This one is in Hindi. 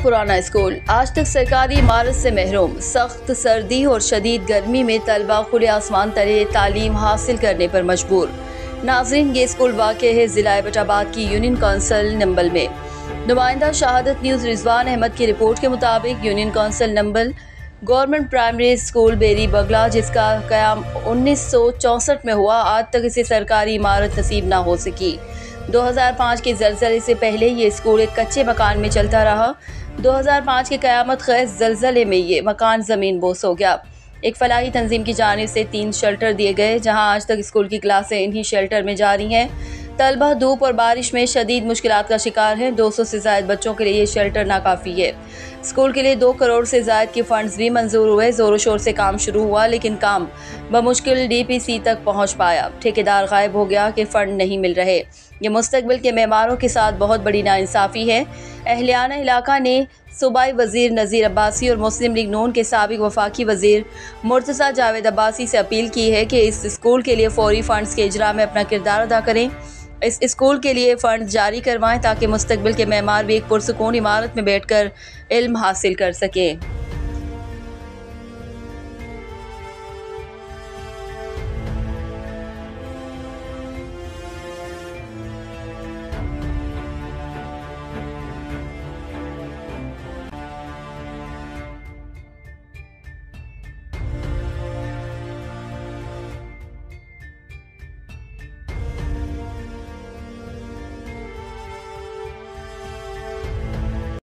पुराना स्कूल आज तक सरकारी इमारत से महरूम। सख्त सर्दी और शदीद गर्मी में तलबा खुले आसमान तले तालीम हासिल करने पर मजबूर। नाज़रीन, ये स्कूल वाक़ है ज़िला एबटाबाद की यूनियन कौंसिल नंबल में। नुमाइंदा शहादत न्यूज़ रिजवान अहमद की रिपोर्ट के मुताबिक यूनियन कौंसिल नंबल government primary school Beri Bagla, जिसका क़याम 1964 में हुआ, आज तक इसे सरकारी इमारत नसीब ना हो सकी। 2005 के ज़लज़ले से पहले ये स्कूल एक कच्चे मकान में चलता रहा। 2005 के क़यामत ख़ेज़ ज़लज़ले में ये मकान ज़मीन बोस हो गया। एक फलाही तंजीम की जानिब से 3 शेल्टर दिए गए, जहां आज तक स्कूल की क्लासें इन्हीं शेल्टर में जारी हैं। तलबा धूप और बारिश में शदीद मुश्किलात का शिकार हैं। 200 से ज़ायद बच्चों के लिए ये शेल्टर नाकाफ़ी है। स्कूल के लिए 2 करोड़ से ज़ायद के फंड्स भी मंजूर हुए। ज़ोर शोर से काम शुरू हुआ, लेकिन काम बमुश्किल DPC तक पहुँच पाया। ठेकेदार गायब हो गया कि फ़ंड नहीं मिल रहे। ये मुस्तकबिल के मेमारों के साथ बहुत बड़ी नाइंसाफ़ी है। अहलियाना इलाका ने सूबाई वज़ीर नज़ीर अब्बासी और मुस्लिम लीग नून के साबिक वफाकी वज़ीर मुर्तज़ा जावेद अब्बासी से अपील की है कि इस स्कूल के लिए फौरी फ़ंड्स के इजरा में अपना किरदार अदा करें। इस स्कूल के लिए फ़ंड जारी करवाएं ताकि मुस्तकबिल के मेमार भी एक पुरसुकून इमारत में बैठकर इल्म हासिल कर सकें।